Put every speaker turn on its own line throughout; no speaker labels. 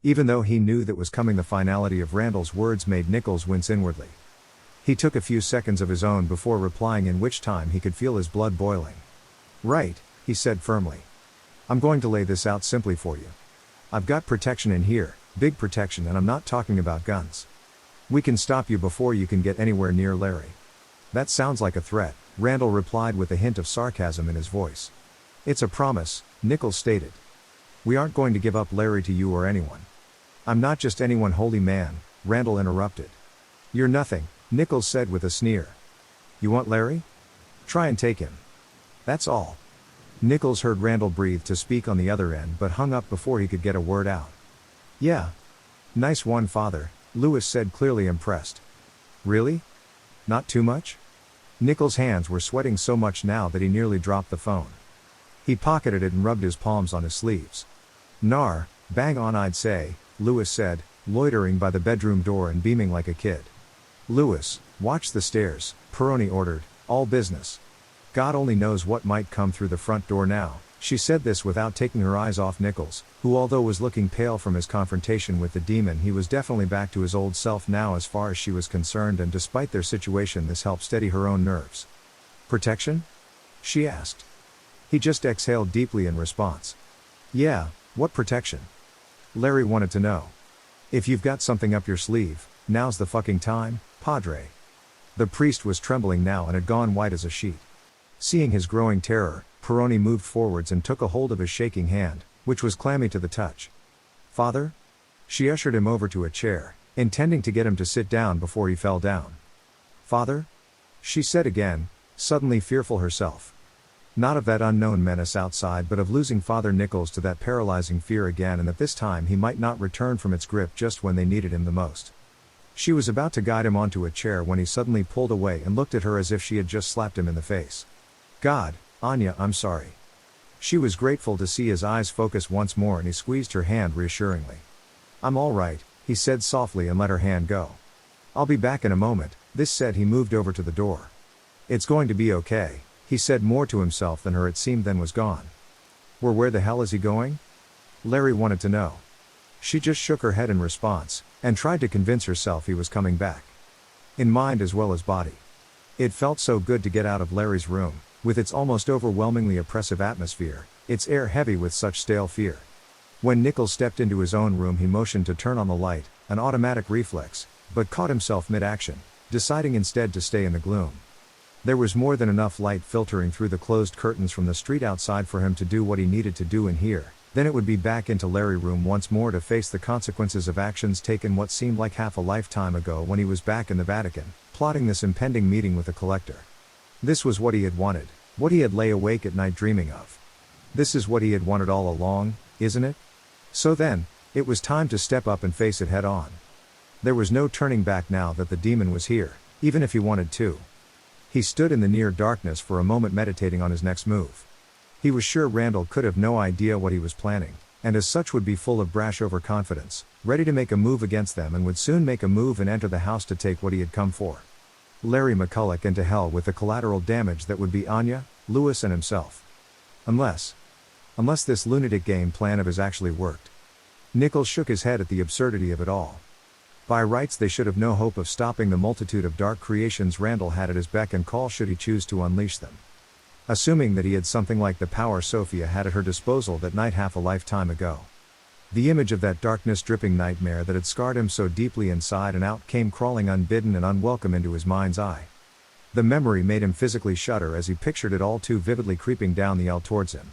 Even though he knew that was coming, the finality of Randall's words made Nichols wince inwardly. He took a few seconds of his own before replying, in which time he could feel his blood boiling. "Right," he said firmly. "I'm going to lay this out simply for you. I've got protection in here, big protection, and I'm not talking about guns. We can stop you before you can get anywhere near Larry." "That sounds like a threat," Randall replied with a hint of sarcasm in his voice. "It's a promise," Nichols stated. "We aren't going to give up Larry to you or anyone." "I'm not just anyone, holy man," Randall interrupted. "You're nothing," Nichols said with a sneer. "You want Larry? Try and take him. That's all." Nichols heard Randall breathe to speak on the other end, but hung up before he could get a word out. "Yeah. Nice one, Father," Lewis said, clearly impressed. "Really? Not too much?" Nichols' hands were sweating so much now that he nearly dropped the phone. He pocketed it and rubbed his palms on his sleeves. "Nar, bang on, I'd say," Lewis said, loitering by the bedroom door and beaming like a kid. "Lewis, watch the stairs," Peroni ordered, "all business. God only knows what might come through the front door now." She said this without taking her eyes off Nichols, who, although was looking pale from his confrontation with the demon, he was definitely back to his old self now as far as she was concerned, and despite their situation this helped steady her own nerves. "Protection?" she asked. He just exhaled deeply in response. "Yeah, what protection?" Larry wanted to know. "If you've got something up your sleeve, now's the fucking time, Padre." The priest was trembling now and had gone white as a sheet. Seeing his growing terror, Peroni moved forwards and took a hold of his shaking hand, which was clammy to the touch. "Father?" She ushered him over to a chair, intending to get him to sit down before he fell down. "Father?" she said again, suddenly fearful herself. Not of that unknown menace outside, but of losing Father Nichols to that paralyzing fear again, and that this time he might not return from its grip just when they needed him the most. She was about to guide him onto a chair when he suddenly pulled away and looked at her as if she had just slapped him in the face. "God, Anya, I'm sorry." She was grateful to see his eyes focus once more, and he squeezed her hand reassuringly. "I'm all right," he said softly and let her hand go. "I'll be back in a moment." This said, he moved over to the door. "It's going to be okay," he said, more to himself than her it seemed, then was gone. Where the hell is he going?" Larry wanted to know. She just shook her head in response, and tried to convince herself he was coming back. In mind as well as body. It felt so good to get out of Larry's room, with its almost overwhelmingly oppressive atmosphere, its air heavy with such stale fear. When Nichols stepped into his own room, he motioned to turn on the light, an automatic reflex, but caught himself mid-action, deciding instead to stay in the gloom. There was more than enough light filtering through the closed curtains from the street outside for him to do what he needed to do in here. Then it would be back into Larry's room once more to face the consequences of actions taken what seemed like half a lifetime ago, when he was back in the Vatican, plotting this impending meeting with the collector. This was what he had wanted, what he had lay awake at night dreaming of. This is what he had wanted all along, isn't it? So then, it was time to step up and face it head on. There was no turning back now that the demon was here, even if he wanted to. He stood in the near darkness for a moment, meditating on his next move. He was sure Randall could have no idea what he was planning, and as such would be full of brash overconfidence, ready to make a move against them, and would soon make a move and enter the house to take what he had come for. Larry McCulloch, and to hell with the collateral damage that would be Anya, Lewis and himself. Unless this lunatic game plan of his actually worked. Nichols shook his head at the absurdity of it all. By rights they should have no hope of stopping the multitude of dark creations Randall had at his beck and call should he choose to unleash them. Assuming that he had something like the power Sophia had at her disposal that night half a lifetime ago. The image of that darkness-dripping nightmare that had scarred him so deeply inside and out came crawling unbidden and unwelcome into his mind's eye. The memory made him physically shudder as he pictured it all too vividly creeping down the aisle towards him.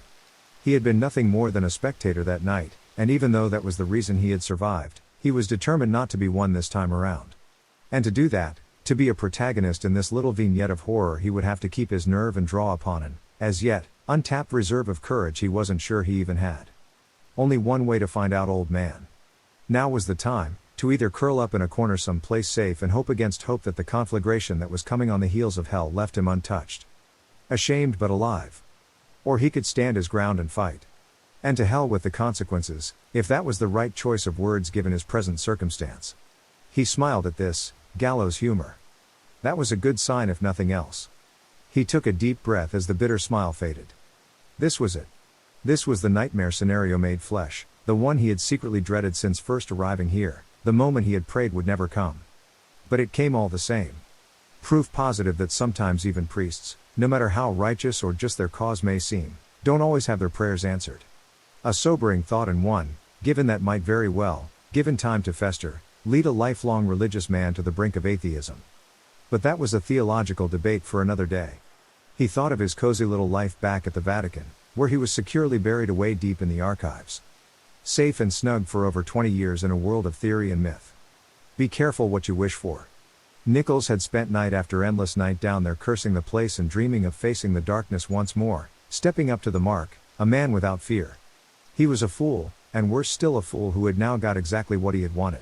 He had been nothing more than a spectator that night, and even though that was the reason he had survived, he was determined not to be one this time around. And to do that, to be a protagonist in this little vignette of horror, he would have to keep his nerve and draw upon an, as yet, untapped reserve of courage he wasn't sure he even had. Only one way to find out, old man. Now was the time, to either curl up in a corner someplace safe and hope against hope that the conflagration that was coming on the heels of hell left him untouched. Ashamed but alive. Or he could stand his ground and fight. And to hell with the consequences, if that was the right choice of words given his present circumstance. He smiled at this, gallows humor. That was a good sign if nothing else. He took a deep breath as the bitter smile faded. This was it. This was the nightmare scenario made flesh, The one he had secretly dreaded since first arriving here, the moment he had prayed would never come. But it came all the same. Proof positive that sometimes even priests, no matter how righteous or just their cause may seem, don't always have their prayers answered. A sobering thought, and one, given that might very well, given time to fester, lead a lifelong religious man to the brink of atheism. But that was a theological debate for another day. He thought of his cozy little life back at the Vatican, where he was securely buried away deep in the archives. Safe and snug for over 20 years in a world of theory and myth. Be careful what you wish for. Nichols had spent night after endless night down there cursing the place and dreaming of facing the darkness once more, stepping up to the mark, a man without fear. He was a fool, and worse still a fool who had now got exactly what he had wanted.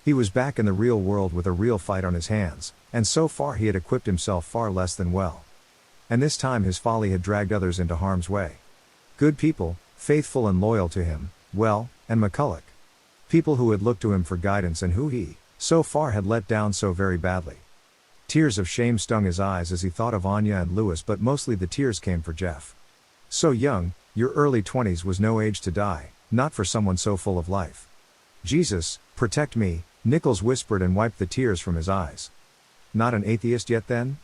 He was back in the real world with a real fight on his hands, and so far he had equipped himself far less than well. And this time his folly had dragged others into harm's way. Good people, faithful and loyal to him, well, and McCulloch. People who had looked to him for guidance and who he, so far, had let down so very badly. Tears of shame stung his eyes as he thought of Anya and Louis, but mostly the tears came for Jeff. So young, your early 20s was no age to die, not for someone so full of life. Jesus, protect me, Nichols whispered and wiped the tears from his eyes. Not an atheist yet then?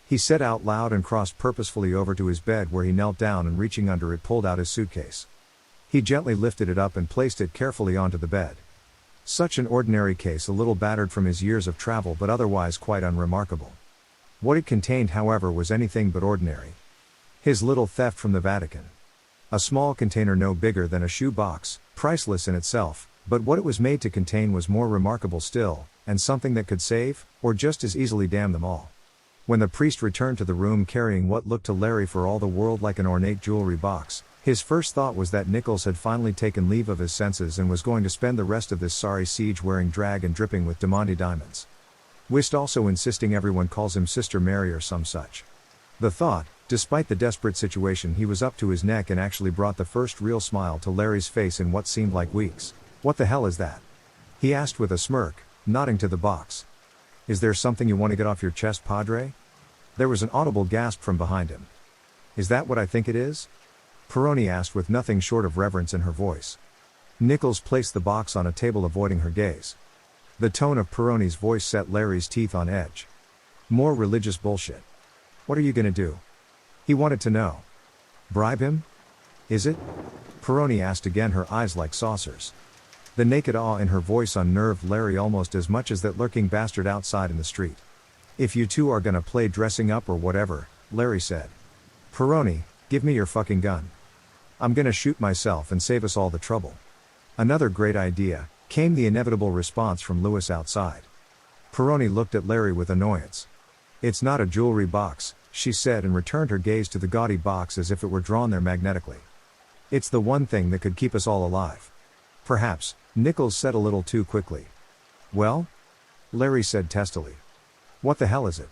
He said out loud and crossed purposefully over to his bed, where he knelt down and reaching under it pulled out his suitcase. He gently lifted it up and placed it carefully onto the bed. Such an ordinary case, a little battered from his years of travel but otherwise quite unremarkable. What it contained, however, was anything but ordinary. His little theft from the Vatican. A small container no bigger than a shoe box, priceless in itself, but what it was made to contain was more remarkable still, and something that could save, or just as easily damn them all. When the priest returned to the room carrying what looked to Larry for all the world like an ornate jewelry box, his first thought was that Nichols had finally taken leave of his senses and was going to spend the rest of this sorry siege wearing drag and dripping with Diamante diamonds. Whist also insisting everyone calls him Sister Mary or some such. The thought, despite the desperate situation he was up to his neck in, actually brought the first real smile to Larry's face in what seemed like weeks. What the hell is that? He asked with a smirk, nodding to the box. Is there something you want to get off your chest, Padre? There was an audible gasp from behind him. Is that what I think it is? Peroni asked with nothing short of reverence in her voice. Nichols placed the box on a table, avoiding her gaze. The tone of Peroni's voice set Larry's teeth on edge. More religious bullshit. What are you gonna do? He wanted to know. Bribe him? Is it? Peroni asked again, her eyes like saucers. The naked awe in her voice unnerved Larry almost as much as that lurking bastard outside in the street. If you two are gonna play dressing up or whatever, Larry said. Peroni, give me your fucking gun. I'm gonna shoot myself and save us all the trouble. Another great idea, came the inevitable response from Louis outside. Peroni looked at Larry with annoyance. It's not a jewelry box, she said, and returned her gaze to the gaudy box as if it were drawn there magnetically. It's the one thing that could keep us all alive. Perhaps, Nichols said a little too quickly. Well? Larry said testily. What the hell is it?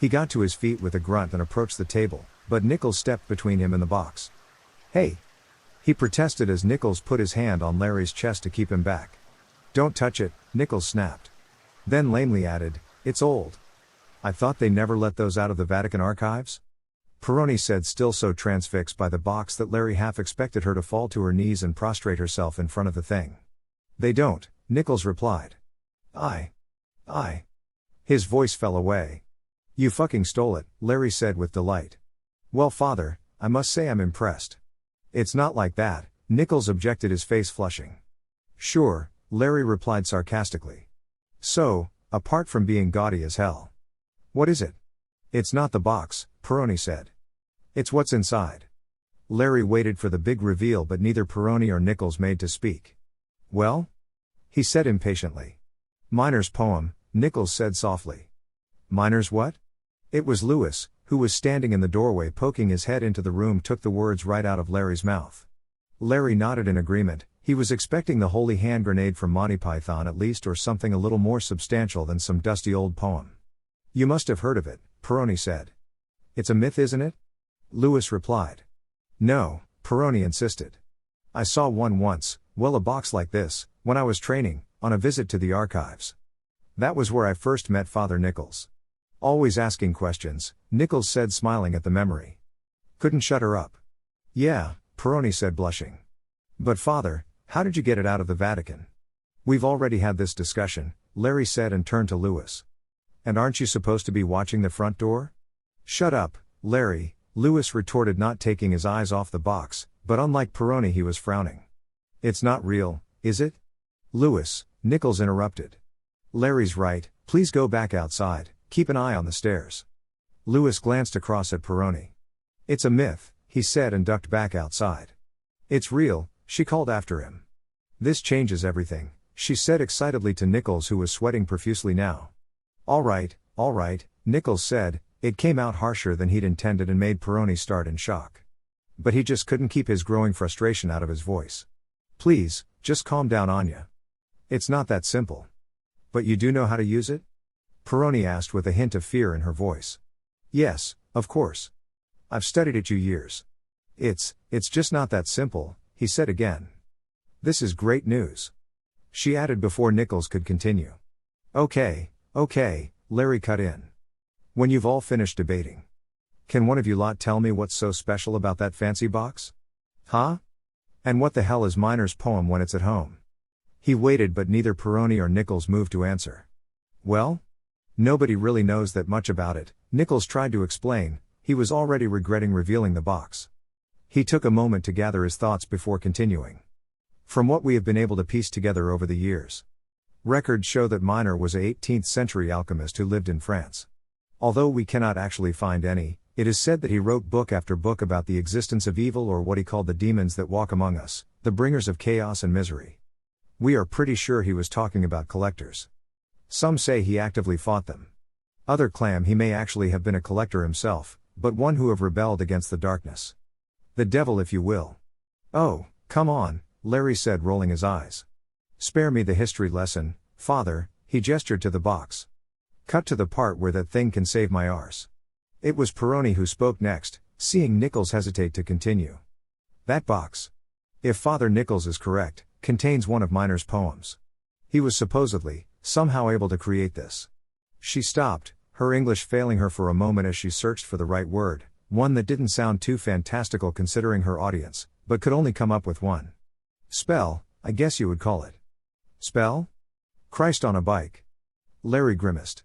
He got to his feet with a grunt and approached the table, but Nichols stepped between him and the box. Hey! He protested as Nichols put his hand on Larry's chest to keep him back. Don't touch it, Nichols snapped. Then lamely added, it's old. I thought they never let those out of the Vatican archives? Peroni said, still so transfixed by the box that Larry half expected her to fall to her knees and prostrate herself in front of the thing. They don't, Nichols replied. I. His voice fell away. You fucking stole it, Larry said with delight. Well, Father, I must say I'm impressed. It's not like that, Nichols objected, his face flushing. Sure, Larry replied sarcastically. So, apart from being gaudy as hell. What is it? It's not the box, Peroni said. It's what's inside. Larry waited for the big reveal, but neither Peroni or Nichols made to speak. Well? He said impatiently. Miner's poem, Nichols said softly. Miner's what? It was Louis, who was standing in the doorway poking his head into the room, took the words right out of Larry's mouth. Larry nodded in agreement. He was expecting the holy hand grenade from Monty Python at least, or something a little more substantial than some dusty old poem. You must have heard of it, Peroni said. It's a myth, isn't it? Louis replied. No, Peroni insisted. I saw one once, well, a box like this, when I was training, on a visit to the archives. That was where I first met Father Nichols. Always asking questions, Nichols said, smiling at the memory. Couldn't shut her up. Yeah, Peroni said, blushing. But Father, How did you get it out of the Vatican? We've already had this discussion, Larry said and turned to Lewis. And aren't you supposed to be watching the front door? Shut up, Larry, Lewis retorted, not taking his eyes off the box, but unlike Peroni he was frowning. It's not real, is it? Lewis, Nichols interrupted. Larry's right, please go back outside, keep an eye on the stairs. Lewis glanced across at Peroni. It's a myth, he said and ducked back outside. It's real, she called after him. This changes everything, she said excitedly to Nichols, who was sweating profusely now. All right, Nichols said. It came out harsher than he'd intended and made Peroni start in shock. But he just couldn't keep his growing frustration out of his voice. Please, just calm down, Anya. It's not that simple. But you do know how to use it? Peroni asked with a hint of fear in her voice. Yes, of course. I've studied it you years. It's just not that simple, he said again. This is great news. She added before Nichols could continue. Okay, Larry cut in. When you've all finished debating, can one of you lot tell me what's so special about that fancy box? Huh? And what the hell is Miner's poem when it's at home? He waited, but neither Peroni or Nichols moved to answer. Well? Nobody really knows that much about it, Nichols tried to explain. He was already regretting revealing the box. He took a moment to gather his thoughts before continuing. From what we have been able to piece together over the years, records show that Miner was an 18th century alchemist who lived in France. Although we cannot actually find any, it is said that he wrote book after book about the existence of evil, or what he called the demons that walk among us, the bringers of chaos and misery. We are pretty sure he was talking about collectors. Some say he actively fought them. Others claim he may actually have been a collector himself, but one who have rebelled against the darkness. The devil, if you will. Oh, come on, Larry said, rolling his eyes. Spare me the history lesson, father. He gestured to the box. Cut to the part where that thing can save my arse. It was Peroni who spoke next, seeing Nichols hesitate to continue. That box, if Father Nichols is correct, contains one of Miner's poems. He was supposedly, somehow able to create this. She stopped, her English failing her for a moment as she searched for the right word, one that didn't sound too fantastical considering her audience, but could only come up with one. Spell, I guess you would call it. Spell? Christ on a bike. Larry grimaced.